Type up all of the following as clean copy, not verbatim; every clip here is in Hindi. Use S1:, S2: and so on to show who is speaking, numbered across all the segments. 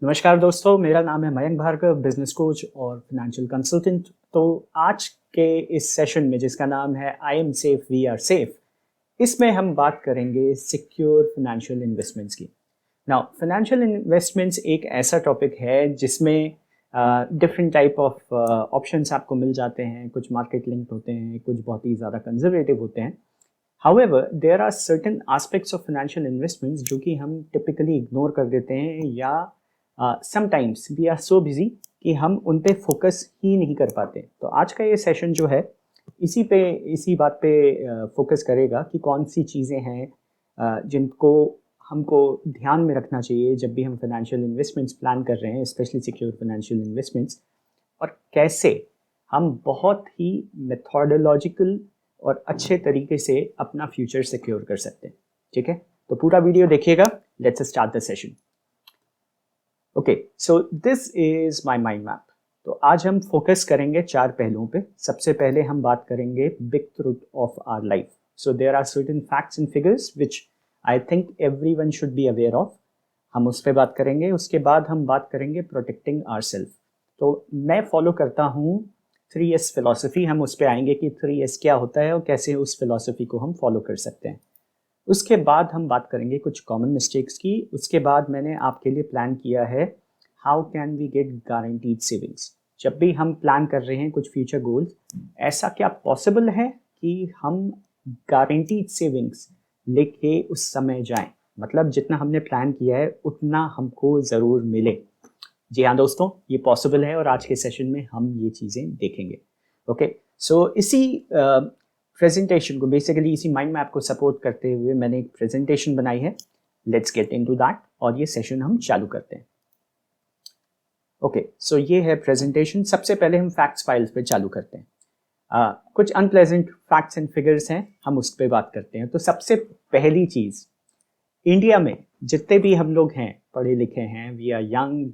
S1: नमस्कार दोस्तों, मेरा नाम है मयंक भार्गव, बिजनेस कोच और फाइनेंशियल कंसल्टेंट। तो आज के इस सेशन में जिसका नाम है I am safe we are safe, इसमें हम बात करेंगे सिक्योर फाइनेंशियल इन्वेस्टमेंट्स की। नाउ फाइनेंशियल इन्वेस्टमेंट्स एक ऐसा टॉपिक है जिसमें डिफरेंट टाइप ऑफ ऑप्शंस आपको मिल जाते हैं। कुछ मार्केट लिंक्ड होते हैं, कुछ बहुत ही ज़्यादा कंजर्वेटिव होते हैं। However, there are certain aspects of financial investments जो कि हम typically ignore कर देते हैं या sometimes we are so busy कि हम उन पे फोकस ही नहीं कर पाते। तो आज का ये सेशन जो है इसी बात पे फोकस करेगा कि कौन सी चीज़ें हैं जिनको हमको ध्यान में रखना चाहिए जब भी हम फाइनेंशियल इन्वेस्टमेंट्स प्लान कर रहे हैं, स्पेशली सिक्योर फाइनेंशियल इन्वेस्टमेंट्स, और कैसे हम बहुत ही मेथोडोलॉजिकल और अच्छे तरीके से अपना फ्यूचर सिक्योर कर सकते हैं। ठीक है, तो पूरा वीडियो देखिएगा। Let's start the session. Okay, so this is my mind map. तो आज हम फोकस करेंगे 4 पहलुओं पे। सबसे पहले हम बात करेंगे big truth of our life. So there are certain facts and figures which I think everyone should be aware of. हम उस पर बात करेंगे। उसके बाद हम बात करेंगे प्रोटेक्टिंग आवरसेल्फ। तो मैं फॉलो करता हूँ 3S फिलॉसफी। हम उस पर आएंगे कि 3S क्या होता है और कैसे उस फिलॉसफी को हम फॉलो कर सकते हैं। उसके बाद हम बात करेंगे कुछ कॉमन मिस्टेक्स की। उसके बाद मैंने आपके लिए प्लान किया है how can we get guaranteed savings. जब भी हम प्लान कर रहे हैं कुछ फ्यूचर गोल्स, ऐसा क्या पॉसिबल है कि हम गारंटीड सेविंग्स लेके उस समय जाएं, मतलब जितना हमने प्लान किया है उतना हमको ज़रूर मिले। जी हाँ दोस्तों, ये पॉसिबल है और आज के सेशन में हम ये चीज़ें देखेंगे। ओके, सो इसी प्रेजेंटेशन को, बेसिकली इसी माइंड मैप को सपोर्ट करते हुए मैंने एक प्रेजेंटेशन बनाई है। लेट्स गेट इनटू दैट और ये सेशन हम चालू करते हैं। ओके, सो ये है प्रेजेंटेशन। सबसे पहले हम फैक्ट्स फाइल्स पे चालू करते हैं। कुछ अनप्लेजेंट फैक्ट्स एंड फिगर्स हैं, हम उस पर बात करते हैं। तो सबसे पहली चीज़, इंडिया में जितने भी हम लोग हैं पढ़े लिखे हैं, we are young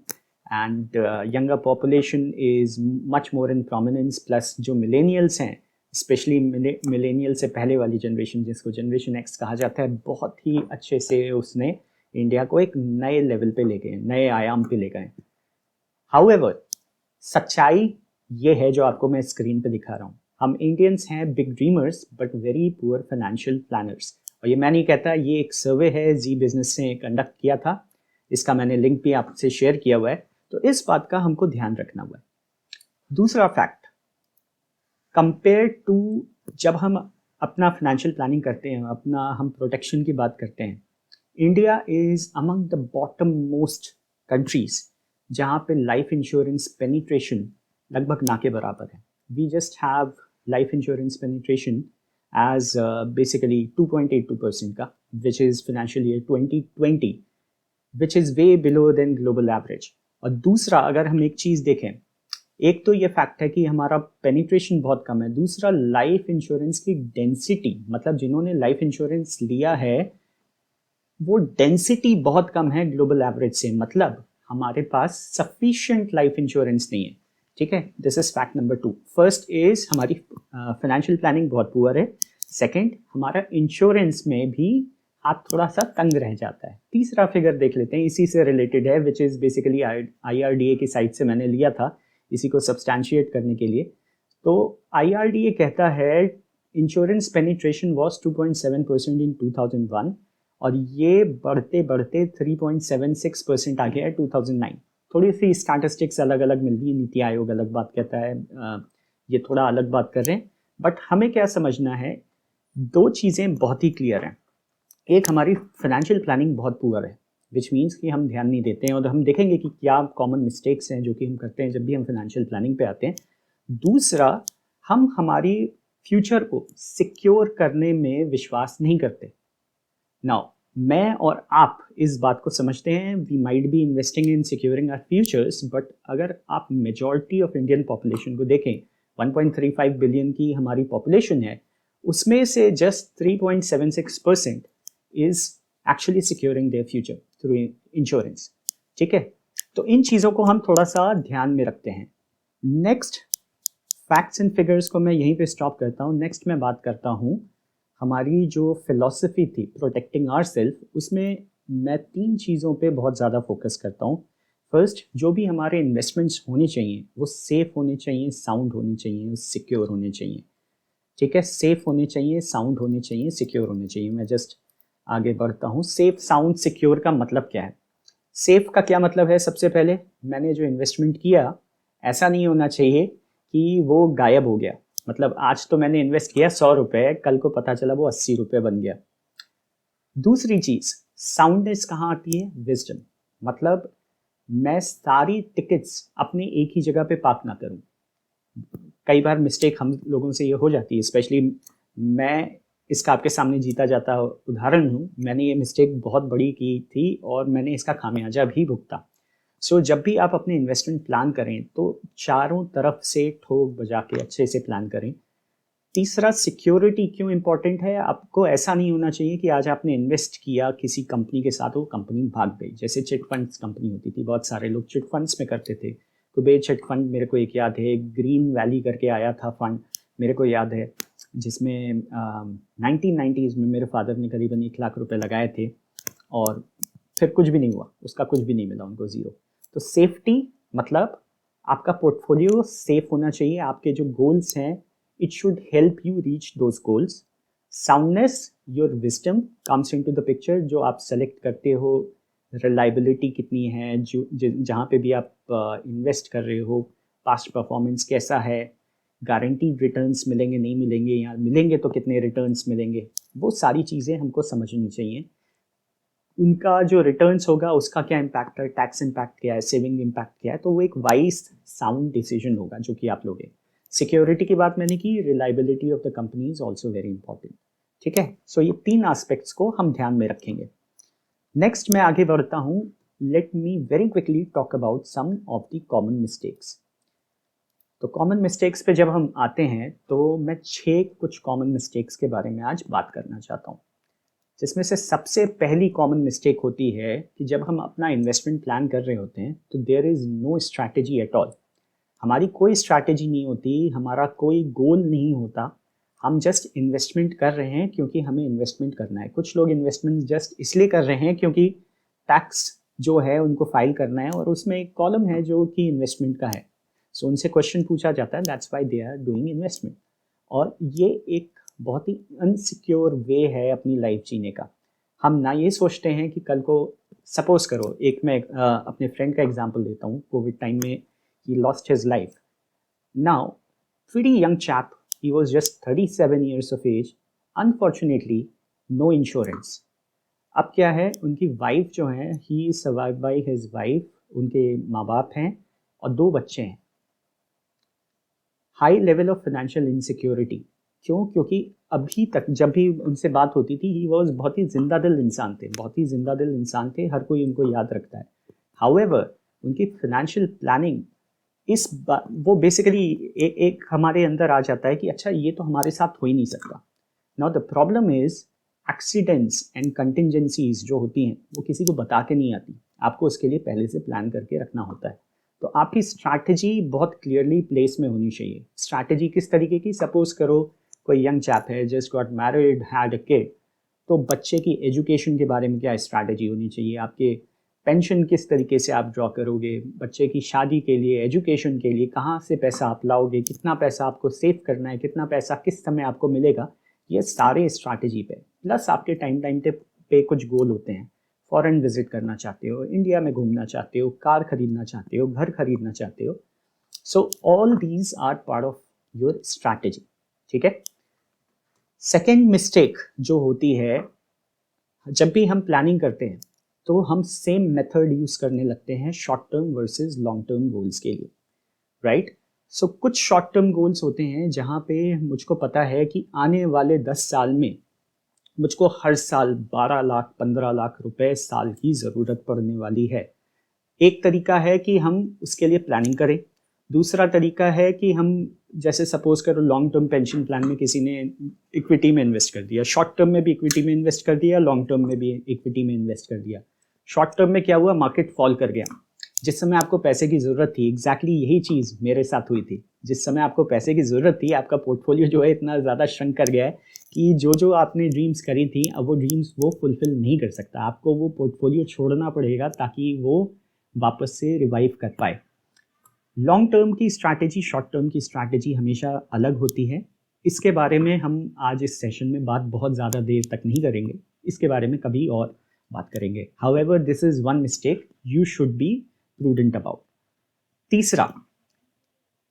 S1: and younger population is much more in prominence, plus जो मिलेनियल्स हैं, स्पेशली मिलेनियल से पहले वाली जनरेशन जिसको जनरेशन एक्स कहा जाता है, बहुत ही अच्छे से उसने इंडिया को एक नए लेवल पे ले गए, नए आयाम पे ले गए। हाउएवर, सच्चाई ये है जो आपको मैं स्क्रीन पे दिखा रहा हूँ। हम इंडियंस हैं big dreamers but very poor financial planners. और ये मैं नहीं कहता, ये एक सर्वे है जी बिजनेस ने कंडक्ट किया था, इसका मैंने लिंक भी आपसे शेयर किया हुआ है। तो इस बात का हमको ध्यान रखना हुआ है। दूसरा फैक्ट, कंपेयर टू जब हम अपना फाइनेंशियल प्लानिंग करते हैं, हम प्रोटेक्शन की बात करते हैं, India is among the bottom most countries जहाँ पे लाइफ इंश्योरेंस पेनिट्रेशन लगभग ना के बराबर है। We just have life insurance penetration as basically 2.82% का, which is financial year 2020, which is way below than global average. और दूसरा, अगर हम एक चीज़ देखें, एक तो ये फैक्ट है कि हमारा पेनिट्रेशन बहुत कम है। दूसरा, लाइफ इंश्योरेंस की डेंसिटी, मतलब जिन्होंने लाइफ इंश्योरेंस लिया है वो डेंसिटी बहुत कम है ग्लोबल एवरेज से, मतलब हमारे पास सफिशिएंट लाइफ इंश्योरेंस नहीं है। ठीक है, this is fact number 2। First is हमारी फाइनेंशियल प्लानिंग बहुत पुअर है। सेकंड, हमारा इंश्योरेंस में भी हाथ थोड़ा सा तंग रह जाता है। तीसरा फिगर देख लेते हैं, इसी से रिलेटेड है, विच इज़ बेसिकली IRDA की साइट से मैंने लिया था इसी को सब्सटैंशिएट करने के लिए। तो IRDA कहता है इंश्योरेंस पेनिट्रेशन वॉज 2.7% इन 2001 और ये बढ़ते बढ़ते 3.76% आ गया है 2009। थोड़ी सी स्टैटिस्टिक्स अलग अलग मिल रही है, नीति आयोग अलग बात कहता है, ये थोड़ा अलग बात कर रहे हैं। बट हमें क्या समझना है, दो चीज़ें बहुत ही क्लियर हैं। एक, हमारी फाइनेंशियल प्लानिंग बहुत पुअर है, विच मीन्स कि हम ध्यान नहीं देते हैं, और हम देखेंगे कि क्या कॉमन मिस्टेक्स हैं जो कि हम करते हैं जब भी हम फाइनेंशियल प्लानिंग पे आते हैं। दूसरा, हम हमारी फ्यूचर को सिक्योर करने में विश्वास नहीं करते। नाउ, मैं और आप इस बात को समझते हैं, we might be investing in securing our futures, but अगर आप मेजॉरिटी ऑफ इंडियन पॉपुलेशन को देखें, 1.35 बिलियन की हमारी पॉपुलेशन है, उसमें से just 3.76% is actually securing their future through insurance. ठीक है, तो इन चीज़ों को हम थोड़ा सा ध्यान में रखते हैं। नेक्स्ट, फैक्ट्स एंड फिगर्स को मैं यहीं पे स्टॉप करता हूँ। नेक्स्ट मैं बात करता हूँ हमारी जो फिलॉसफी थी प्रोटेक्टिंग आवरसेल्फ, उसमें मैं 3 चीज़ों पे बहुत ज़्यादा फोकस करता हूँ। फर्स्ट, जो भी हमारे इन्वेस्टमेंट्स होने चाहिए वो सेफ होने चाहिए, साउंड होने चाहिए, सिक्योर होने चाहिए। ठीक है, सेफ होने चाहिए, साउंड होने चाहिए, सिक्योर होने चाहिए। मैं जस्ट आगे बढ़ता हूँ। सेफ, साउंड, सिक्योर का मतलब क्या है? सेफ का क्या मतलब है? सबसे पहले मैंने जो इन्वेस्टमेंट किया, ऐसा नहीं होना चाहिए कि वो गायब हो गया। मतलब आज तो मैंने इन्वेस्ट किया 100 रुपये, कल को पता चला वो 80 रुपये बन गया। दूसरी चीज, साउंडनेस कहाँ आती है? विजडम। मतलब मैं सारी टिकट्स अपने एक ही जगह पे पार्क ना करूं। कई बार मिस्टेक हम लोगों से ये हो जाती है, स्पेशली मैं इसका आपके सामने जीता जाता उदाहरण हूँ। मैंने ये मिस्टेक बहुत बड़ी की थी और मैंने इसका खामियाजा भी भुगता। सो जब भी आप अपने इन्वेस्टमेंट प्लान करें तो चारों तरफ से ठोक बजा के अच्छे से प्लान करें। तीसरा, सिक्योरिटी क्यों इंपॉर्टेंट है? आपको ऐसा नहीं होना चाहिए कि आज आपने इन्वेस्ट किया किसी कंपनी के साथ, वो कंपनी भाग गई। जैसे चिट फंड्स कंपनी होती थी, बहुत सारे लोग चिट फंड्स में करते थे। कुबेर चिट फंड मेरे को एक याद है, ग्रीन वैली करके आया था फंड, मेरे को याद है, जिसमें 1990s में मेरे फादर ने करीबन 1 लाख रुपए लगाए थे और फिर कुछ भी नहीं हुआ, उसका कुछ भी नहीं मिला उनको, ज़ीरो। तो सेफ्टी मतलब आपका पोर्टफोलियो सेफ होना चाहिए। आपके जो गोल्स हैं, it should help you reach those goals. Soundness, your wisdom comes into the picture. जो आप सेलेक्ट करते हो, रिलायबिलिटी कितनी है, जो जहाँ पे भी आप इन्वेस्ट कर रहे हो, पास्ट परफॉर्मेंस कैसा है, गारंटीड रिटर्न्स मिलेंगे नहीं मिलेंगे, या मिलेंगे तो कितने रिटर्न्स मिलेंगे, वो सारी चीज़ें हमको समझनी चाहिए। उनका जो रिटर्न्स होगा उसका क्या इम्पैक्ट है, टैक्स इम्पैक्ट क्या है, सेविंग इम्पैक्ट क्या है, तो वो एक वाइज साउंड डिसीजन होगा जो कि आप लोगे। सिक्योरिटी की बात मैंने की, reliability of the company is also very important. ठीक है, सो ये 3 एस्पेक्ट्स को हम ध्यान में रखेंगे। नेक्स्ट मैं आगे बढ़ता हूँ। Let me very quickly talk about some of the common mistakes. तो कॉमन मिस्टेक्स पे जब हम आते हैं तो मैं 6 कुछ कॉमन मिस्टेक्स के बारे में आज बात करना चाहता हूँ, जिसमें से सबसे पहली कॉमन मिस्टेक होती है कि जब हम अपना इन्वेस्टमेंट प्लान कर रहे होते हैं तो there is no strategy at all. हमारी कोई स्ट्रैटेजी नहीं होती, हमारा कोई गोल नहीं होता। हम जस्ट इन्वेस्टमेंट कर रहे हैं क्योंकि हमें इन्वेस्टमेंट करना है। कुछ लोग इन्वेस्टमेंट जस्ट इसलिए कर रहे हैं क्योंकि टैक्स जो है उनको फाइल करना है और उसमें एक कॉलम है जो कि इन्वेस्टमेंट का है। सो उनसे क्वेश्चन पूछा जाता है, that's why they are doing investment. और ये एक बहुत ही अनसिक्योर वे है अपनी लाइफ जीने का। हम ना ये सोचते हैं कि कल को, सपोज करो, एक मैं अपने फ्रेंड का एग्जांपल देता हूँ। कोविड टाइम में he lost his life. Now, pretty young chap, he was just 37 years of age. Unfortunately, no insurance. अब क्या है, उनकी वाइफ जो है, he is survived by his wife, उनके माँ बाप हैं और 2 बच्चे हैं। High level of financial insecurity. क्यों? क्योंकि अभी तक जब भी उनसे बात होती थी, ही वॉज बहुत ही जिंदा दिल इंसान थे, बहुत ही जिंदा दिल इंसान थे, हर कोई उनको याद रखता है। हाउएवर, उनकी फाइनेंशियल प्लानिंग वो बेसिकली एक हमारे अंदर आ जाता है कि अच्छा ये तो हमारे साथ हो ही नहीं सकता। Now the problem is accidents and contingencies जो होती हैं वो किसी को बता के नहीं आती, आपको उसके लिए पहले से प्लान करके रखना होता है। तो आपकी स्ट्रैटेजी बहुत क्लियरली प्लेस में होनी चाहिए। स्ट्रैटेजी किस तरीके की? सपोज करो कोई यंग चैप है, just got married, had a kid, तो बच्चे की एजुकेशन के बारे में क्या स्ट्रैटेजी होनी चाहिए? आपके पेंशन किस तरीके से आप ड्रॉ करोगे? बच्चे की शादी के लिए, एजुकेशन के लिए कहाँ से पैसा आप लाओगे? कितना पैसा आपको सेव करना है? कितना पैसा किस समय आपको मिलेगा? ये सारे स्ट्रैटेजी पे, प्लस आपके टाइम पे कुछ गोल होते हैं। फॉरेन विजिट करना चाहते हो, इंडिया में घूमना चाहते हो, कार खरीदना चाहते हो, घर खरीदना चाहते हो। So all these are part of your strategy. ठीक है। सेकेंड मिस्टेक जो होती है, जब भी हम प्लानिंग करते हैं तो हम सेम मेथड यूज करने लगते हैं short term versus long term goals के लिए, राइट? सो कुछ शॉर्ट टर्म गोल्स होते हैं जहाँ पे मुझको पता है कि आने वाले 10 साल में मुझको हर साल 12 लाख 15 लाख रुपए साल की ज़रूरत पड़ने वाली है। एक तरीका है कि हम उसके लिए प्लानिंग करें। दूसरा तरीका है कि हम, जैसे सपोज करो लॉन्ग टर्म पेंशन प्लान में किसी ने इक्विटी में इन्वेस्ट कर दिया, शॉर्ट टर्म में भी इक्विटी में इन्वेस्ट कर दिया, लॉन्ग टर्म में भी इक्विटी में इन्वेस्ट कर दिया। शॉर्ट टर्म में क्या हुआ? मार्केट फॉल कर गया। जिस समय आपको पैसे की ज़रूरत थी, एग्जैक्टली यही चीज़ मेरे साथ हुई थी। जिस समय आपको पैसे की ज़रूरत थी, आपका पोर्टफोलियो जो है इतना ज़्यादा श्रंक कर गया है कि जो आपने ड्रीम्स करी थी, अब वो ड्रीम्स वो फुलफिल नहीं कर सकता। आपको वो पोर्टफोलियो छोड़ना पड़ेगा ताकि वो वापस से रिवाइव कर पाए। लॉन्ग टर्म की स्ट्रैटेजी, शॉर्ट टर्म की स्ट्रैटेजी हमेशा अलग होती है। इसके बारे में हम आज इस सेशन में बात बहुत ज़्यादा देर तक नहीं करेंगे, इसके बारे में कभी और बात करेंगे। However this is one mistake you should be prudent about. तीसरा,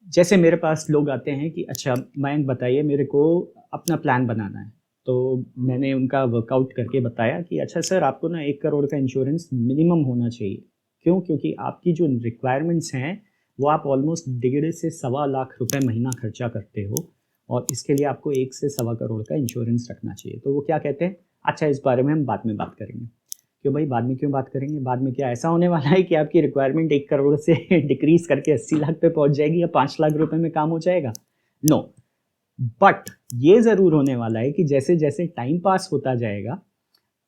S1: जैसे मेरे पास लोग आते हैं कि अच्छा मयंक बताइए, मेरे को अपना प्लान बनाना है, तो मैंने उनका वर्कआउट करके बताया कि अच्छा सर, आपको ना 1 करोड़ का इंश्योरेंस मिनिमम होना चाहिए। क्यों? क्योंकि आपकी जो रिक्वायरमेंट्स हैं वो आप ऑलमोस्ट 1.5 से 1.25 लाख रुपए महीना खर्चा करते हो, और इसके लिए आपको 1 से 1.25 करोड़ का इंश्योरेंस रखना चाहिए। तो वो क्या कहते हैं, अच्छा इस बारे में हम बाद में बात करेंगे। क्यों भाई, बाद में क्यों बात करेंगे? बाद में क्या ऐसा होने वाला है कि आपकी रिक्वायरमेंट 1 करोड़ से डिक्रीज करके 80 लाख पे पहुंच जाएगी या 5 लाख रुपए में काम हो जाएगा? नो, बट ये ज़रूर होने वाला है कि जैसे जैसे टाइम पास होता जाएगा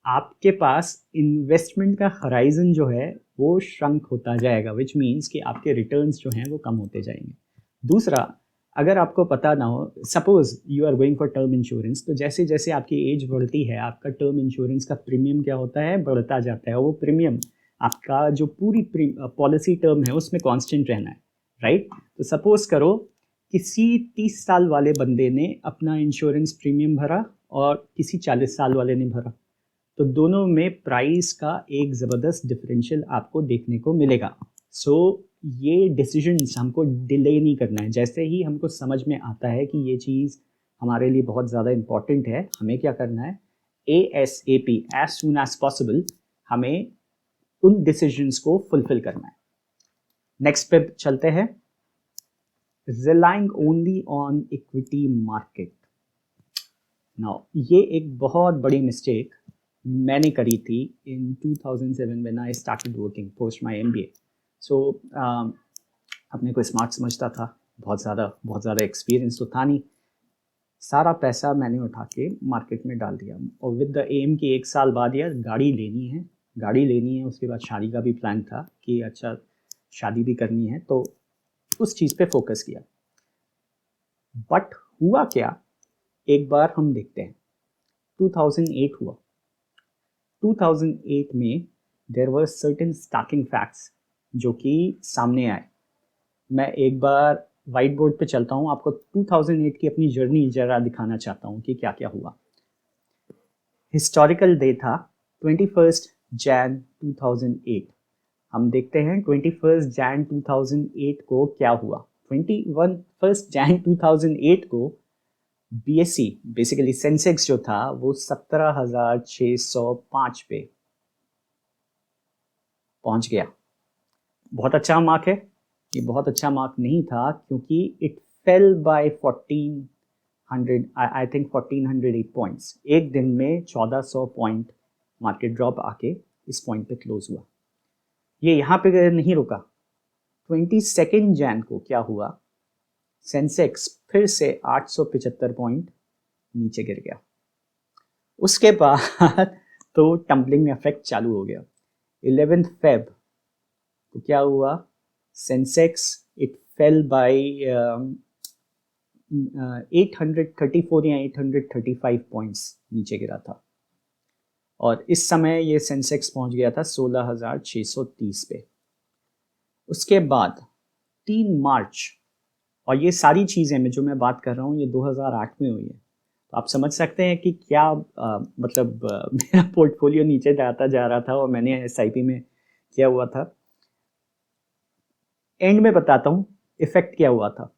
S1: आपके पास इन्वेस्टमेंट का हराइजन जो है वो श्रंक होता जाएगा, विच मीन्स कि आपके रिटर्न्स जो हैं वो कम होते जाएंगे। दूसरा, अगर आपको पता ना हो, suppose you are going for term insurance, तो जैसे जैसे आपकी एज बढ़ती है आपका टर्म इंश्योरेंस का प्रीमियम क्या होता है, बढ़ता जाता है। वो प्रीमियम आपका जो पूरी पॉलिसी टर्म है उसमें कांस्टेंट रहना है, राइट? तो सपोज करो किसी 30 साल वाले बंदे ने अपना इंश्योरेंस प्रीमियम भरा और किसी 40 साल वाले ने भरा, तो दोनों में प्राइस का एक ज़बरदस्त डिफरेंशियल आपको देखने को मिलेगा। सो ये डिसीजंस हमको डिले नहीं करना है। जैसे ही हमको समझ में आता है कि ये चीज़ हमारे लिए बहुत ज़्यादा इम्पॉर्टेंट है, हमें क्या करना है, ASAP, as soon as possible, हमें उन डिसीजंस को फुलफिल करना है। नेक्स्ट पे चलते हैं, relying only on equity market. Now ये एक बहुत बड़ी मिस्टेक मैंने करी थी इन 2007 when I started working post my MBA। सो अपने को स्मार्ट समझता था, बहुत ज़्यादा एक्सपीरियंस तो था नहीं। सारा पैसा मैंने उठा के मार्केट में डाल दिया, और विद द एम कि 1 साल बाद यार गाड़ी लेनी है, उसके बाद शादी का भी प्लान था कि अच्छा शादी भी करनी है, तो उस चीज़ पे फोकस किया। बट हुआ क्या, एक बार हम देखते हैं, 2008 हुआ। 2008 में there were certain starting facts जो कि सामने आए। मैं एक बार वाइट बोर्ड पे चलता हूँ, आपको 2008 की अपनी जर्नी जरा दिखाना चाहता हूँ कि क्या क्या हुआ। हिस्टोरिकल डे था 21 जैन 2008। हम देखते हैं 21 जैन 2008 को क्या हुआ। 21 जैन 2008 को BSE बेसिकली सेंसेक्स जो था वो 17,605 पे पहुंच गया। बहुत अच्छा मार्क है, ये बहुत अच्छा मार्क नहीं था क्योंकि it fell by 1400, I think 1408 points. एक दिन में 1400 पॉइंट मार्केट ड्रॉप आके इस पॉइंट पे क्लोज हुआ। ये यहाँ पे नहीं रुका। 22 जैन को क्या हुआ, सेंसेक्स फिर से 875 पॉइंट नीचे गिर गया। उसके बाद तो टम्बलिंग इफेक्ट चालू हो गया। 11 फेब तो क्या हुआ, सेंसेक्स इट फेल बाय 834 या 835 पॉइंट्स नीचे गिरा था, और इस समय ये सेंसेक्स पहुंच गया था 16,630 पे। उसके बाद 3 मार्च, और ये सारी चीज़ें जो मैं बात कर रहा हूँ ये 2008 में हुई है, तो आप समझ सकते हैं कि क्या मेरा पोर्टफोलियो नीचे जाता जा रहा था और मैंने SIP में किया हुआ था। एंड में बताता हूँ इफेक्ट क्या हुआ था।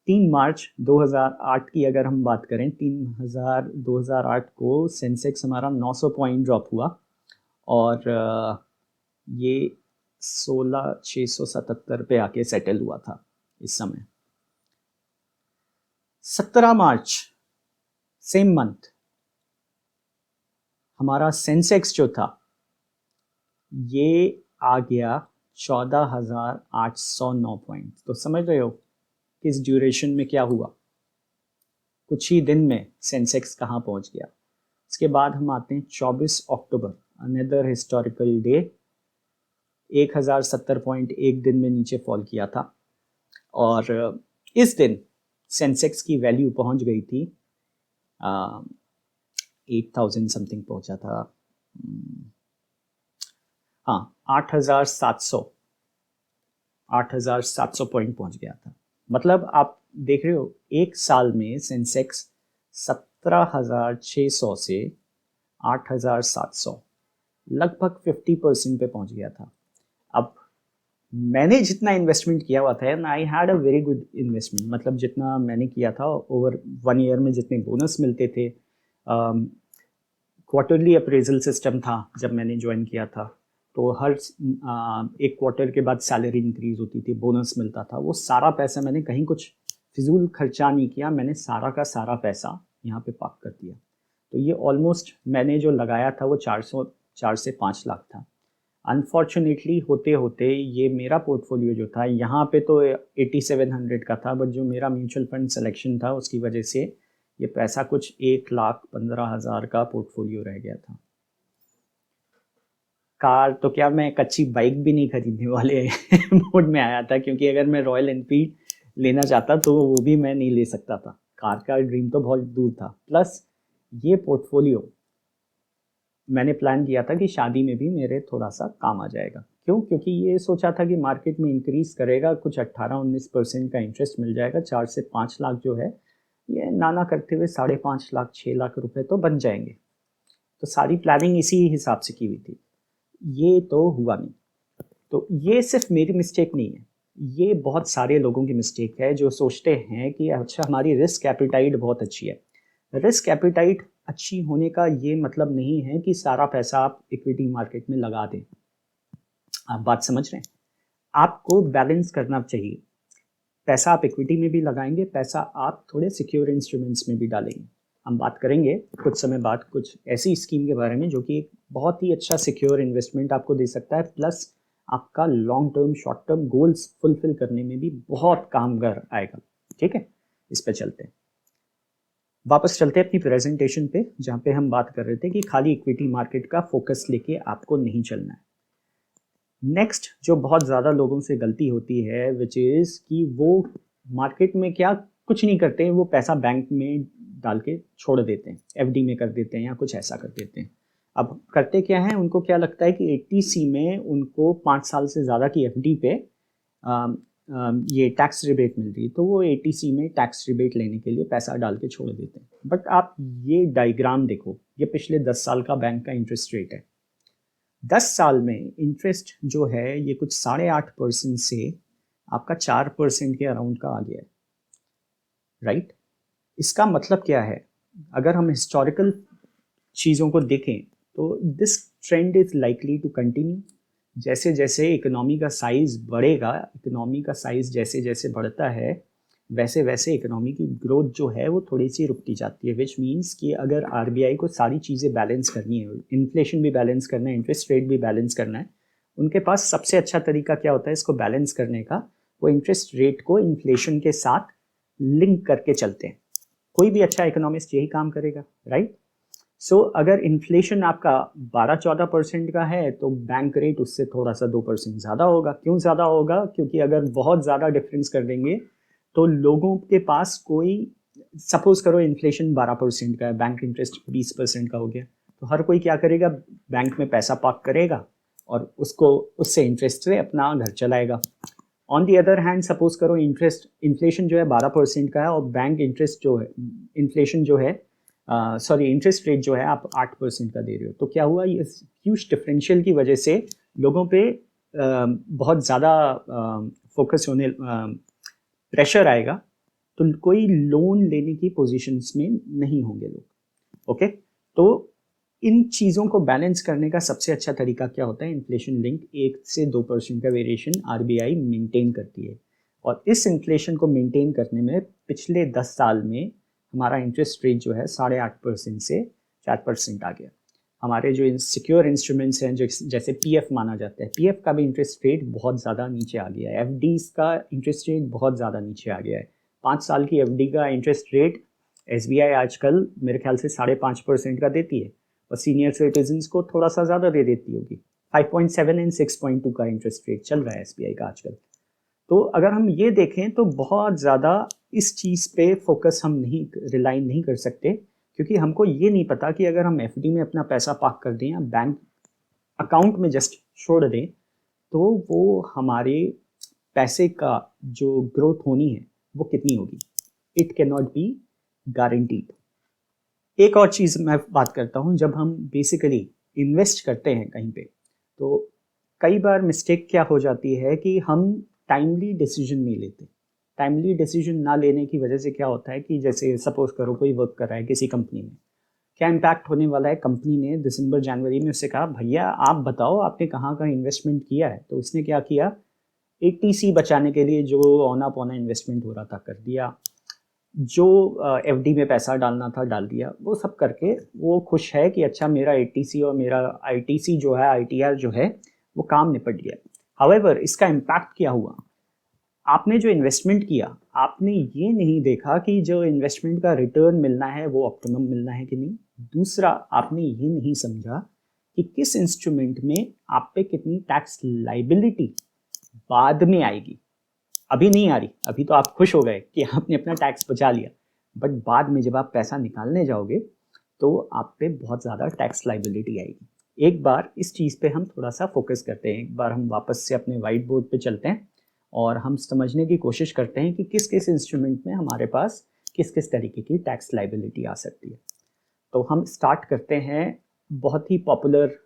S1: 3 मार्च 2008 की अगर हम बात करें, 2008 को सेंसेक्स हमारा 900 पॉइंट ड्रॉप हुआ, और ये 16,677 पे आके सेटल हुआ था इस समय। 17 मार्च सेम मंथ हमारा सेंसेक्स जो था ये आ गया 14,809 पॉइंट। तो समझ रहे हो किस ड्यूरेशन में क्या हुआ, कुछ ही दिन में सेंसेक्स कहाँ पहुंच गया। इसके बाद हम आते हैं 24 अक्टूबर, अनदर हिस्टोरिकल डे। 1,070 पॉइंट एक दिन में नीचे फॉल किया था, और इस दिन सेंसेक्स की वैल्यू पहुंच गई थी 8,000 समथिंग पहुंचा था, हाँ 8,700 8,700 पॉइंट पहुंच गया था। मतलब आप देख रहे हो एक साल में सेंसेक्स 17,600 से 8,700 लगभग 50% पे पहुंच गया था। अब मैंने जितना इन्वेस्टमेंट किया हुआ था ना, I had a very good investment. मतलब जितना मैंने किया था ओवर 1 ईयर में जितने बोनस मिलते थे, क्वार्टरली अप्रेजल सिस्टम था जब मैंने ज्वाइन किया था, तो हर एक क्वार्टर के बाद सैलरी इंक्रीज होती थी, बोनस मिलता था। वो सारा पैसा मैंने कहीं कुछ फिजूल खर्चा नहीं किया, मैंने सारा का सारा पैसा यहाँ पे पार्क कर दिया। तो ये ऑलमोस्ट मैंने जो लगाया था वो 4 से 5 लाख था। अनफॉर्चुनेटली होते होते ये मेरा पोर्टफोलियो जो था यहाँ पे तो 8700 का था, बट जो मेरा म्यूचुअल फंड सिलेक्शन था उसकी वजह से ये पैसा कुछ 1,15,000 का पोर्टफोलियो रह गया था। कार तो क्या, मैं कच्ची बाइक भी नहीं खरीदने वाले मोड में आया था, क्योंकि अगर मैं रॉयल एनफील्ड लेना चाहता तो वो भी मैं नहीं ले सकता था। कार का ड्रीम तो बहुत दूर था। प्लस ये पोर्टफोलियो मैंने प्लान किया था कि शादी में भी मेरे थोड़ा सा काम आ जाएगा। क्यों? क्योंकि ये सोचा था कि मार्केट में इंक्रीज करेगा, कुछ 18-19% का इंटरेस्ट मिल जाएगा, 4 से 5 लाख जो है ये नाना करते हुए 5.5 लाख 6 लाख रुपए तो बन जाएंगे। तो सारी प्लानिंग इसी हिसाब से की हुई थी। ये तो हुआ नहीं। तो ये सिर्फ मेरी मिस्टेक नहीं है, ये बहुत सारे लोगों की मिस्टेक है जो सोचते हैं कि अच्छा हमारी रिस्क एपिटाइट बहुत अच्छी है। रिस्क एपिटाइट अच्छी होने का ये मतलब नहीं है कि सारा पैसा आप इक्विटी मार्केट में लगा दें। आप बात समझ रहे हैं? आपको बैलेंस करना चाहिए। पैसा आप इक्विटी में भी लगाएंगे, पैसा आप थोड़े सिक्योर इंस्ट्रूमेंट्स में भी डालेंगे। हम बात करेंगे कुछ समय बाद कुछ ऐसी स्कीम के बारे में जो कि एक बहुत ही अच्छा सिक्योर इन्वेस्टमेंट आपको दे सकता है, प्लस आपका long term short term goals fulfil करने में भी बहुत कामगार आएगा। ठीक है, इस पे चलते हैं। वापस चलते हैं अपनी प्रेजेंटेशन पे, जहाँ पे हम बात कर रहे थे कि खाली इक्विटी मार्केट का फोकस लेके आपको नहीं चलना है। नेक्स्ट जो बहुत ज़्यादा लोगों से गलती होती है विच इज़ कि वो मार्केट में क्या कुछ नहीं करते हैं, वो पैसा बैंक में डाल के छोड़ देते हैं, एफडी में कर देते हैं या कुछ ऐसा कर देते हैं। अब करते क्या है, उनको क्या लगता है कि 80C में उनको 5 साल से ज़्यादा की एफडी पे ये टैक्स रिबेट मिल रही, तो वो 80C में टैक्स रिबेट लेने के लिए पैसा डाल के छोड़ देते हैं। बट आप ये डायग्राम देखो, ये पिछले 10 साल का बैंक का इंटरेस्ट रेट है। 10 साल में इंटरेस्ट जो है ये कुछ 8.5% से आपका 4% के अराउंड का आ गया है, राइट? इसका मतलब क्या है? अगर हम हिस्टोरिकल चीज़ों को देखें तो this trend is likely to continue. जैसे जैसे इकोनॉमी का साइज बढ़ेगा, इकोनॉमी का साइज जैसे जैसे बढ़ता है वैसे वैसे इकोनॉमी की ग्रोथ जो है वो थोड़ी सी रुकती जाती है, विच मीन्स कि अगर आरबीआई को सारी चीज़ें बैलेंस करनी है, इन्फ्लेशन भी बैलेंस करना है, इंटरेस्ट रेट भी बैलेंस करना है, उनके पास सबसे अच्छा तरीका क्या होता है इसको बैलेंस करने का? वो इंटरेस्ट रेट को इन्फ्लेशन के साथ लिंक करके चलते हैं। कोई भी अच्छा इकोनॉमिस्ट यही काम करेगा, राइट? सो अगर इन्फ्लेशन आपका 12-14% का है तो बैंक रेट उससे थोड़ा सा 2% ज़्यादा होगा। क्यों ज़्यादा होगा? क्योंकि अगर बहुत ज़्यादा डिफरेंस कर देंगे तो लोगों के पास कोई, सपोज करो इन्फ्लेशन 12% का है, बैंक इंटरेस्ट 20% का हो गया, तो हर कोई क्या करेगा? बैंक में पैसा पार्क करेगा और उसको उससे इंटरेस्ट से अपना घर चलाएगा। On the other hand suppose करो इन्फ्लेशन जो है 12% का है और बैंक इंटरेस्ट जो है, इन्फ्लेशन जो है इंटरेस्ट रेट जो है आप 8% का दे रहे हो, तो क्या हुआ? ये ह्यूज डिफरेंशियल की वजह से लोगों पे बहुत ज़्यादा फोकस होने, प्रेशर आएगा, तो कोई लोन लेने की पोजीशंस में नहीं होंगे लोग। ओके, तो इन चीज़ों को बैलेंस करने का सबसे अच्छा तरीका क्या होता है? इन्फ्लेशन लिंक 1 से 2% का वेरिएशन आरबीआई मेंटेन करती है, और इस इन्फ्लेशन को मेंटेन करने में पिछले 10 साल में हमारा इंटरेस्ट रेट जो है 8.5% से 4% आ गया। हमारे जो सिक्योर इंस्ट्रूमेंट्स हैं जो जैसे पीएफ माना जाता है, पीएफ का भी इंटरेस्ट रेट बहुत ज़्यादा नीचे आ गया है, एफडीज का इंटरेस्ट रेट बहुत ज़्यादा नीचे आ गया है। 5 साल की एफडी का इंटरेस्ट रेट एसबीआई आजकल मेरे ख्याल से 5.5% का देती है, और सीनियर सिटीजन्स को थोड़ा सा ज़्यादा दे देती होगी। 5.7 एंड 6.2 का इंटरेस्ट रेट चल रहा है एसबीआई का आजकल। तो अगर हम ये देखें तो बहुत ज़्यादा इस चीज़ पे फोकस हम नहीं रिलाई नहीं कर सकते, क्योंकि हमको ये नहीं पता कि अगर हम एफडी में अपना पैसा पार्क कर दें या बैंक अकाउंट में जस्ट छोड़ दें तो वो हमारे पैसे का जो ग्रोथ होनी है वो कितनी होगी, it can not be guaranteed. एक और चीज़ मैं बात करता हूँ, जब हम बेसिकली इन्वेस्ट करते हैं कहीं पे, तो कई बार मिस्टेक क्या हो जाती है कि हम टाइमली डिसीजन नहीं लेते। टाइमली डिसीजन ना लेने की वजह से क्या होता है कि जैसे सपोज करो कोई वर्क कर रहा है किसी कंपनी में, क्या इम्पैक्ट होने वाला है, कंपनी ने दिसंबर जनवरी में उससे कहा भैया आप बताओ आपने कहाँ कहाँ इन्वेस्टमेंट किया है, तो उसने क्या किया, एटीसी बचाने के लिए जो औना पौना इन्वेस्टमेंट हो रहा था कर दिया, जो एफडी में पैसा डालना था डाल दिया, वो सब करके वो खुश है कि अच्छा मेरा एटीसी और मेरा आईटीसी जो है, आईटीआर जो है, वो काम निपट गया। हाउएवर इसका इम्पैक्ट क्या हुआ, आपने जो इन्वेस्टमेंट किया, आपने ये नहीं देखा कि जो इन्वेस्टमेंट का रिटर्न मिलना है वो ऑप्टिमम मिलना है कि नहीं। दूसरा, आपने ये नहीं समझा कि किस इंस्ट्रूमेंट में आप पे कितनी टैक्स लाइबिलिटी बाद में आएगी। अभी नहीं आ रही, अभी तो आप खुश हो गए कि आपने अपना टैक्स बचा लिया, बट बाद में जब आप पैसा निकालने जाओगे तो आप पे बहुत ज़्यादा टैक्स लाइबिलिटी आएगी। एक बार इस चीज़ पे हम थोड़ा सा फोकस करते हैं, एक बार हम वापस से अपने वाइट बोर्ड पे चलते हैं और हम समझने की कोशिश करते हैं कि किस किस इंस्ट्रूमेंट में हमारे पास किस किस तरीके की टैक्स लाइबिलिटी आ सकती है। तो हम स्टार्ट करते हैं बहुत ही popular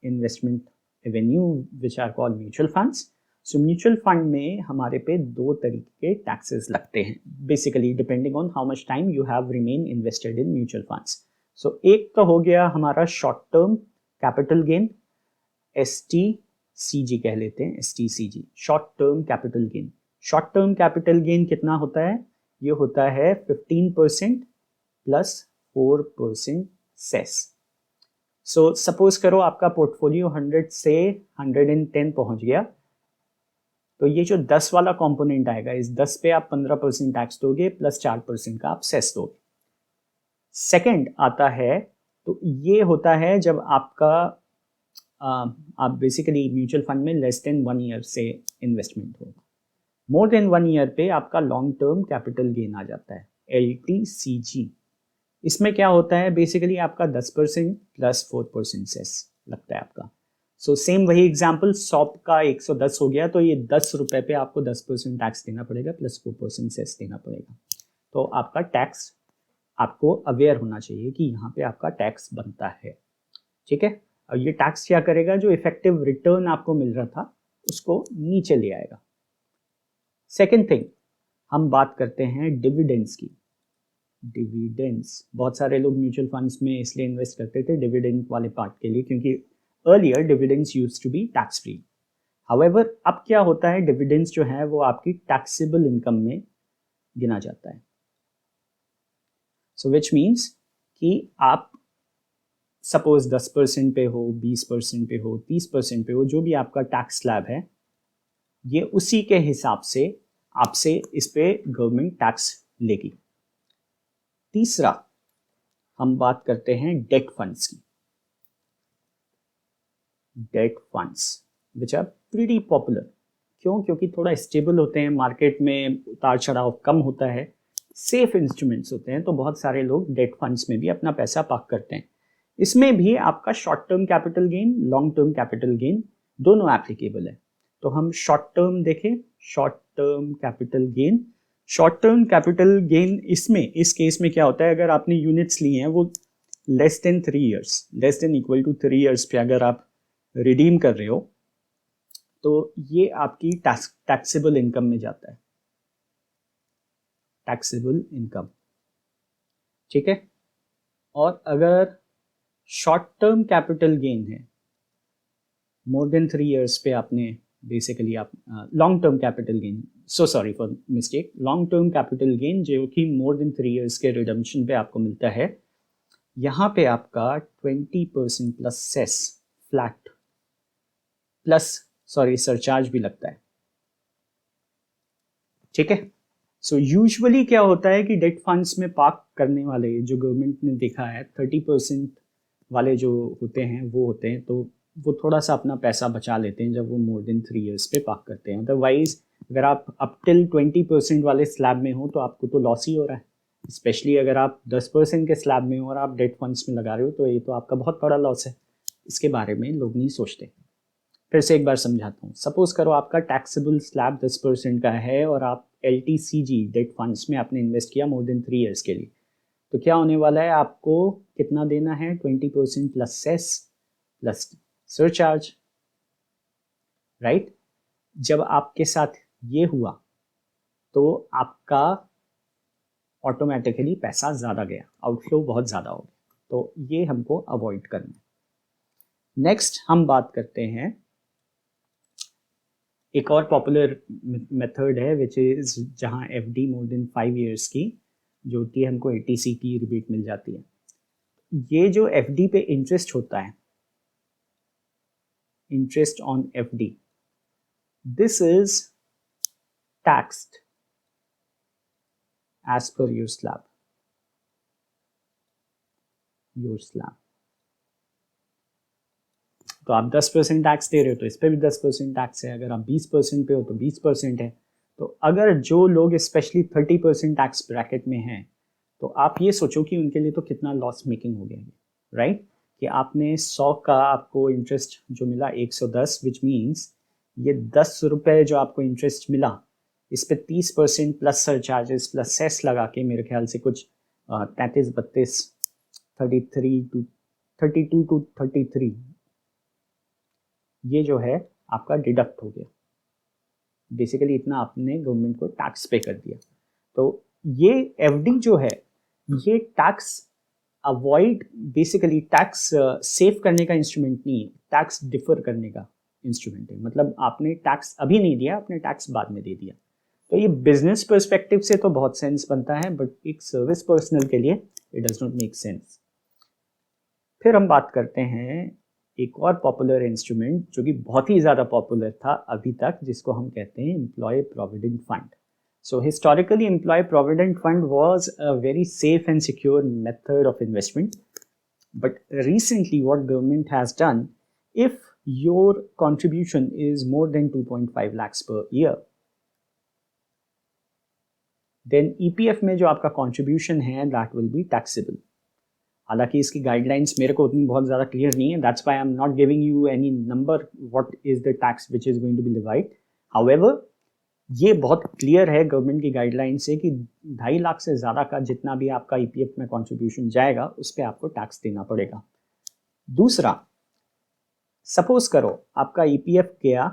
S1: investment avenue which are called mutual funds. So mutual fund में हमारे पे दो तरीके के टैक्सेस लगते हैं, basically depending on how much time you have remain invested in mutual funds. So एक तो हो गया हमारा short term capital gain, STCG कह लेते हैं, STCG, short term capital gain. Short term capital gain कितना होता है, ये होता है 15% प्लस 4% सेस। सो सपोज करो आपका पोर्टफोलियो 100 से 110 पहुंच गया, तो ये जो 10 वाला कंपोनेंट आएगा, इस 10 पे आप 15% टैक्स दोगे प्लस 4% का आप सेस दोगे। सेकंड आता है, तो ये होता है जब आपका आप बेसिकली म्यूचुअल फंड में लेस देन 1 ईयर से इन्वेस्टमेंट हो, मोर देन 1 ईयर पे आपका लॉन्ग टर्म कैपिटल गेन आ जाता है, LTCG। इसमें क्या होता है, बेसिकली आपका 10% प्लस 4% सेस लगता है आपका। सो सेम वही एग्जांपल, सॉप का 110 हो गया, तो ये 10 रुपए पे आपको 10% टैक्स देना पड़ेगा प्लस 4% सेस देना पड़ेगा। तो आपका टैक्स, आपको अवेयर होना चाहिए कि यहाँ पे आपका टैक्स बनता है, ठीक है। और ये टैक्स क्या करेगा, जो इफेक्टिव रिटर्न आपको मिल रहा था उसको नीचे ले आएगा। सेकेंड थिंग, हम बात करते हैं डिविडेंड्स की। डिविडेंड्स, बहुत सारे लोग म्यूचुअल फंड्स में इसलिए इन्वेस्ट करते थे डिविडेंड वाले पार्ट के लिए, क्योंकि earlier dividends used to be tax free. However अब क्या होता है, डिविडेंड्स जो है वो आपकी टैक्सेबल इनकम में गिना जाता है। सो विच मीन्स कि आप सपोज 10% पे हो, 20% पे हो, 30% पे हो, जो भी आपका टैक्स स्लैब है, ये उसी के हिसाब से आपसे इस पे गवर्नमेंट टैक्स लेगी। तीसरा, हम बात करते हैं डेट फंड्स की। Debt funds which are pretty popular, क्यों, क्योंकि थोड़ा स्टेबल होते हैं, मार्केट में उतार चढ़ाव कम होता है, सेफ इंस्ट्रूमेंट्स होते हैं, तो बहुत सारे लोग डेट फंड्स में भी अपना पैसा पार्क करते हैं। इसमें भी आपका short term capital gain, long term capital gain दोनों एप्लीकेबल है। तो हम शॉर्ट टर्म देखें, short term capital gain. Short term capital gain, इसमें इस केस में क्या होता है, अगर आपने यूनिट्स लिए हैं वो less than 3 years, less than equal to 3 years पे अगर आप रिडीम कर रहे हो, तो ये आपकी टैक्सेबल इनकम में जाता है, टैक्सेबल इनकम, ठीक है। और अगर शॉर्ट टर्म कैपिटल गेन है, मोर देन 3 ईयर्स पे आपने बेसिकली आप long term capital gain, so sorry for mistake, long term capital gain जो कि मोर देन 3 ईयर्स के रिडम्पशन पे आपको मिलता है, यहाँ पे आपका 20% plus cess flat, plus sorry surcharge भी लगता है, ठीक है। सो यूजुअली क्या होता है कि डेट फंड्स में पार्क करने वाले, जो गवर्नमेंट ने देखा है 30% वाले जो होते हैं वो होते हैं, तो वो थोड़ा सा अपना पैसा बचा लेते हैं जब वो मोर देन 3 ईयर्स पे पार्क करते हैं। अदरवाइज अगर आप अप टिल 20% वाले स्लैब में हो तो आपको तो लॉस ही हो रहा है, स्पेशली अगर आप 10% के स्लैब में हो और आप डेट फंड्स में लगा रहे हो, तो ये तो आपका बहुत बड़ा लॉस है। इसके बारे में लोग नहीं सोचते। फिर से एक बार समझाता हूँ। सपोज करो आपका टैक्सेबल स्लैब 10% का है और आप LTCG डेट फंड्स में आपने इन्वेस्ट किया मोर देन 3 ईयर्स के लिए, तो क्या होने वाला है, आपको कितना देना है, 20% plus cess plus surcharge, right. जब आपके साथ ये हुआ तो आपका ऑटोमेटिकली पैसा ज़्यादा गया, आउटफ्लो बहुत ज़्यादा हो गया, तो ये हमको अवॉइड करना है। नेक्स्ट हम बात करते हैं, एक और पॉपुलर मेथड है विच इज़ जहाँ FD मोर देन 5 ईयर्स की जो होती है, हमको ATC की रिबेट मिल जाती है। ये जो FD पे इंटरेस्ट होता है, interest on FD, this is taxed as per your slab, तो आप 10% टैक्स दे रहे हो तो इस पर भी 10% टैक्स है, अगर आप 20% पे हो तो 20% है। तो अगर जो लोग स्पेशली 30% टैक्स ब्रैकेट में हैं, तो आप ये सोचो कि उनके लिए तो कितना लॉस मेकिंग हो गया है, राइट। कि आपने 100 का आपको इंटरेस्ट जो मिला 110, विच मीन्स ये 10 रुपये जो आपको इंटरेस्ट मिला, इस पे 30% प्लस सरचार्जेस प्लस सेस लगा के मेरे ख्याल से कुछ 33-32 32 टू 33 ये जो है आपका डिडक्ट हो गया। बेसिकली इतना आपने गवर्नमेंट को टैक्स पे कर दिया। तो ये FD जो है ये tax avoid, basically tax save करने का इंस्ट्रूमेंट नहीं है, टैक्स डिफर करने का इंस्ट्रूमेंट है। मतलब आपने टैक्स अभी नहीं दिया, आपने टैक्स बाद में दे दिया। तो ये बिजनेस पर्सपेक्टिव से तो बहुत सेंस बनता है, बट एक सर्विस पर्सनल के लिए it does not make sense. फिर हम बात करते हैं एक और पॉपुलर इंस्ट्रूमेंट जो कि बहुत ही ज़्यादा पॉपुलर था अभी तक, जिसको हम कहते हैं employee provident fund. So historically, employee provident fund was a very safe and secure method of investment. But recently, what government has done, if your contribution is more than 2.5 lakhs per year, then EPF में जो आपका contribution है, that will be taxable. हालांकि इसकी गाइडलाइंस मेरे को उतनी बहुत ज़्यादा क्लियर नहीं है, that's why I am not giving you any number what is the tax which is going to be levied. However ये बहुत क्लियर है गवर्नमेंट की गाइडलाइन से कि 2.5 लाख से ज़्यादा का जितना भी आपका EPF में कंट्रीब्यूशन जाएगा उस पर आपको टैक्स देना पड़ेगा। दूसरा, सपोज करो आपका EPF गया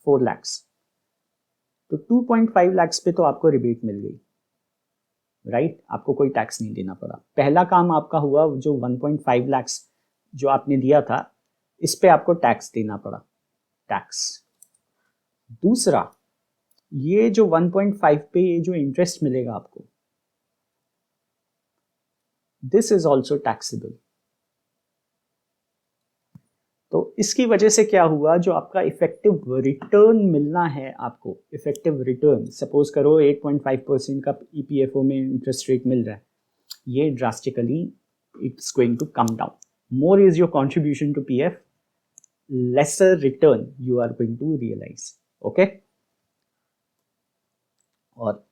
S1: 4 लाख्स, तो 2.5 लाख्स पे तो आपको रिबेट मिल गई, राइट। आपको कोई टैक्स नहीं देना पड़ा। पहला काम आपका हुआ, जो 1.5 लाख्स जो आपने दिया था इस पे आपको टैक्स देना पड़ा, टैक्स। दूसरा, ये जो 1.5 पे ये जो इंटरेस्ट मिलेगा आपको, दिस इज ऑल्सो टैक्सेबल। तो इसकी वजह से क्या हुआ, जो आपका इफेक्टिव रिटर्न मिलना है आपको, इफेक्टिव रिटर्न, सपोज करो 8.5% का EPFO में इंटरेस्ट रेट मिल रहा है, ये drastically it's going to come down. More is your contribution to PF, lesser return you are going to realise, okay. और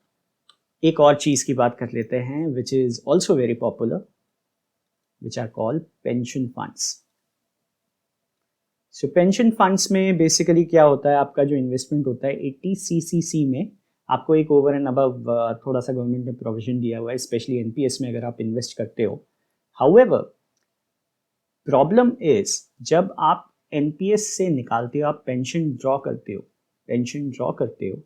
S1: एक और चीज की बात कर लेते हैं which is also very popular, which are called pension funds. So pension funds में बेसिकली क्या होता है, आपका जो इन्वेस्टमेंट होता है 80 CCC में आपको एक ओवर एंड अबव थोड़ा सा गवर्नमेंट ने प्रोविजन दिया हुआ है, स्पेशली NPS में अगर आप इन्वेस्ट करते हो। हाउएवर प्रॉब्लम इज, जब आप NPS से निकालते हो, आप पेंशन ड्रॉ करते हो,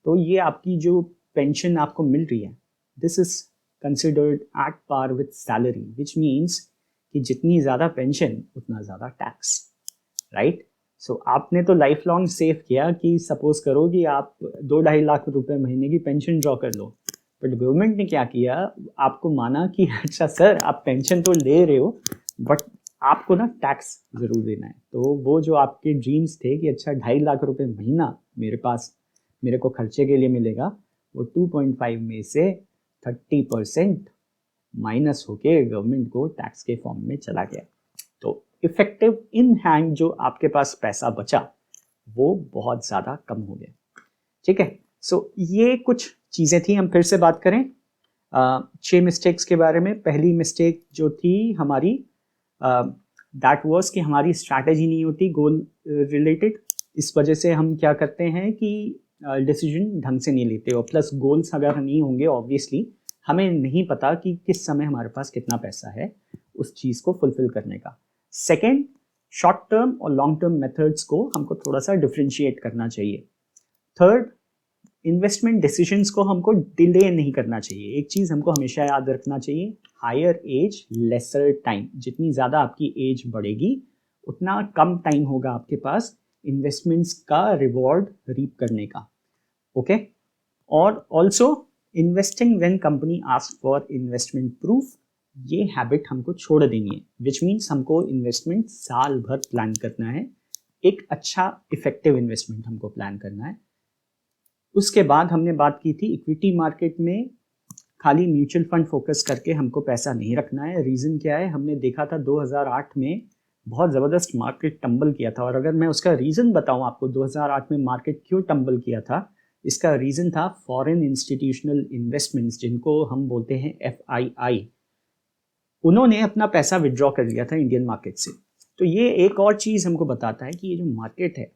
S1: तो ये आपकी जो पेंशन आपको मिल रही है, this is considered at par with salary, which means कि जितनी ज़्यादा पेंशन उतना ज़्यादा टैक्स, राइट। सो आपने तो लाइफ लॉन्ग सेव किया कि सपोज करो कि आप 2-2.5 लाख रुपए महीने की पेंशन ड्रॉ कर लो, बट गवर्नमेंट ने क्या किया, आपको माना कि अच्छा सर आप पेंशन तो ले रहे हो बट आपको ना टैक्स ज़रूर देना है। तो वो जो आपके ड्रीम्स थे कि अच्छा 2.5 लाख रुपए महीना मेरे को खर्चे के लिए मिलेगा, वो 2.5 में से 30% माइनस होके गवर्नमेंट को टैक्स के फॉर्म में चला गया। तो इफेक्टिव इन हैंड जो आपके पास पैसा बचा वो बहुत ज़्यादा कम हो गया, ठीक है। सो ये कुछ चीज़ें थी। हम फिर से बात करें 6 मिस्टेक्स के बारे में। पहली मिस्टेक जो थी हमारी, दैट वाज कि हमारी स्ट्रैटेजी नहीं होती गोल रिलेटेड। इस वजह से हम क्या करते हैं कि डिसीजन ढंग से नहीं लेते, और प्लस गोल्स अगर नहीं होंगे ऑब्वियसली हमें नहीं पता कि किस समय हमारे पास कितना पैसा है उस चीज़ को फुलफिल करने का। सेकेंड, शॉर्ट टर्म और लॉन्ग टर्म मेथड्स को हमको थोड़ा सा डिफ्रेंशिएट करना चाहिए। थर्ड, इन्वेस्टमेंट डिसीजंस को हमको डिले नहीं करना चाहिए। एक चीज़ हमको हमेशा याद रखना चाहिए, हायर एज लेसर टाइम। जितनी ज़्यादा आपकी एज बढ़ेगी उतना कम टाइम होगा आपके पास इन्वेस्टमेंट्स का रिवॉर्ड रीप करने का। ओके, और also investing when company ask for investment proof, ये हैबिट हमको छोड़ देनी है, विच मीन्स हमको इन्वेस्टमेंट साल भर प्लान करना है, एक अच्छा इफेक्टिव इन्वेस्टमेंट हमको प्लान करना है। उसके बाद हमने बात की थी इक्विटी मार्केट में खाली म्यूचुअल फंड फोकस करके हमको पैसा नहीं रखना है। रीज़न क्या है, हमने देखा था 2008 में बहुत ज़बरदस्त मार्केट टंबल किया था, और अगर मैं उसका रीज़न बताऊं आपको 2008 में मार्केट क्यों टंबल किया था, इसका रीज़न था फॉरेन इंस्टीट्यूशनल इन्वेस्टमेंट्स, जिनको हम बोलते हैं FII, उन्होंने अपना पैसा विड्रॉ कर लिया था इंडियन मार्केट से। तो ये एक और चीज़ हमको बताता है कि ये जो मार्केट है,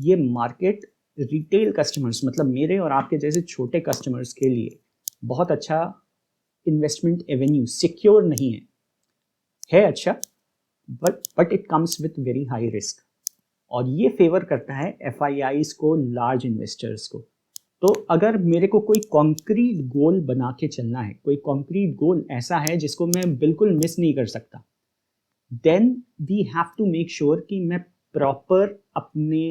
S1: ये मार्केट रिटेल कस्टमर्स मतलब मेरे और आपके जैसे छोटे कस्टमर्स के लिए बहुत अच्छा इन्वेस्टमेंट एवेन्यू सिक्योर नहीं है अच्छा, but it comes with very high risk, और ये फेवर करता है FIIs को, लार्ज इन्वेस्टर्स को। तो अगर मेरे को कोई कॉन्क्रीट गोल बना के चलना है, कोई कॉन्क्रीट गोल ऐसा है जिसको मैं बिल्कुल मिस नहीं कर सकता, then we have to make sure कि मैं प्रॉपर अपने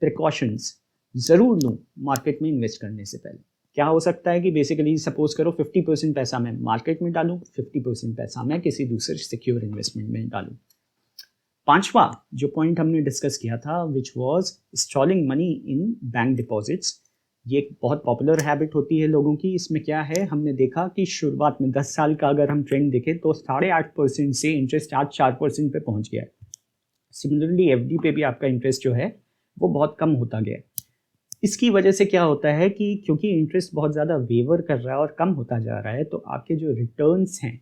S1: प्रिकॉशंस ज़रूर लूँ मार्केट में इन्वेस्ट करने से पहले। क्या हो सकता है कि बेसिकली सपोज करो 50% पैसा मैं मार्केट में डालूँ, 50% पैसा मैं किसी दूसरे सिक्योर इन्वेस्टमेंट में डालूँ। पांचवा जो पॉइंट हमने डिस्कस किया था which was stalling money in bank deposits, ये एक बहुत पॉपुलर हैबिट होती है लोगों की। इसमें क्या है, हमने देखा कि शुरुआत में 10 साल का अगर हम ट्रेंड देखें तो 8.5% से इंटरेस्ट आज 4% पे पहुंच गया है। सिमिलरली FD पे भी आपका इंटरेस्ट जो है वो बहुत कम होता गया है। इसकी वजह से क्या होता है कि क्योंकि इंटरेस्ट बहुत ज़्यादा वेवर कर रहा है और कम होता जा रहा है, तो आपके जो रिटर्न्स हैं,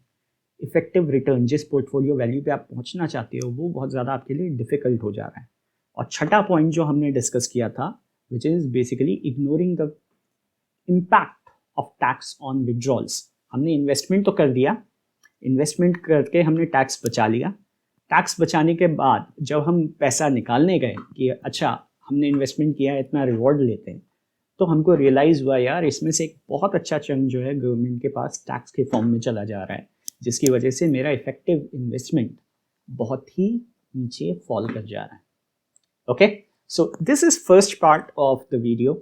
S1: इफेक्टिव रिटर्न जिस पोर्टफोलियो वैल्यू पे आप पहुंचना चाहते हो, वो बहुत ज़्यादा आपके लिए डिफिकल्ट हो जा रहा है। और छठा पॉइंट जो हमने डिस्कस किया था which is basically ignoring the impact of tax on withdrawals. हमने इन्वेस्टमेंट तो कर दिया, इन्वेस्टमेंट करके हमने टैक्स बचा लिया, टैक्स बचाने के बाद जब हम पैसा निकालने गए कि अच्छा हमने इन्वेस्टमेंट किया है, इतना रिवॉर्ड लेते हैं, तो हमको रियलाइज़ हुआ यार इसमें से एक बहुत अच्छा चंक जो है गवर्नमेंट के पास टैक्स के फॉर्म में चला जा रहा है, जिसकी वजह से मेरा इफेक्टिव इन्वेस्टमेंट बहुत ही नीचे फॉल कर जा रहा है। Okay, so this is first part of the video.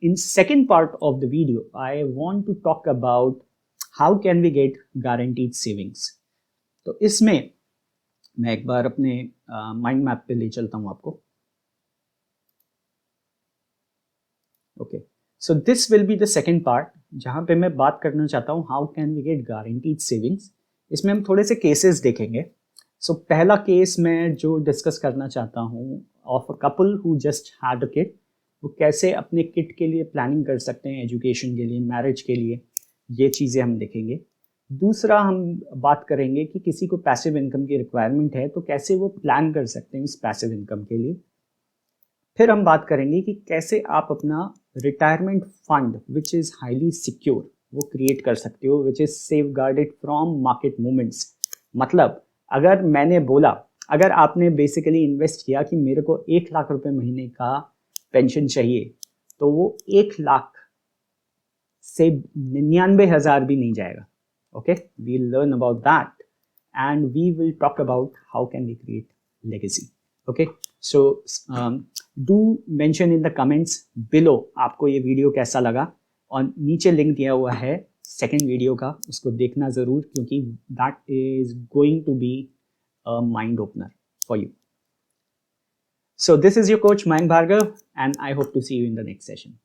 S1: In second part of the video, I want to talk about how can we get guaranteed savings. तो इसमें मैं एक बार अपने माइंड मैप पे ले चलता हूँ आपको। Okay, so this will be the second part, जहाँ पे मैं बात करना चाहता हूँ how can we get guaranteed savings. इसमें हम थोड़े से केसेस देखेंगे। सो पहला केस मैं जो डिस्कस करना चाहता हूँ of a couple who just had a kid, वो कैसे अपने किड के लिए प्लानिंग कर सकते हैं, एजुकेशन के लिए, मैरिज के लिए, ये चीज़ें हम देखेंगे। दूसरा हम बात करेंगे कि किसी को पैसिव इनकम की रिक्वायरमेंट है तो कैसे वो प्लान कर सकते हैं इस पैसिव इनकम के लिए। फिर हम बात करेंगे कि कैसे आप अपना retirement fund which is highly secure वो क्रिएट कर सकते हो, which is safe guarded from market movements. मतलब अगर मैंने बोला, अगर आपने बेसिकली इन्वेस्ट किया कि मेरे को 1 लाख रुपए महीने का पेंशन चाहिए, तो वो 1 लाख से 99,000 भी नहीं जाएगा। Okay, we learn about that and we will talk about how can we create legacy. Okay, so do mention in the comments below आपको ये वीडियो कैसा लगा, और नीचे लिंक दिया हुआ है सेकेंड वीडियो का, उसको देखना ज़रूर, क्योंकि that is going to be a mind opener for you. So this is your coach Mayank Bhargav, and I hope to see you in the next session.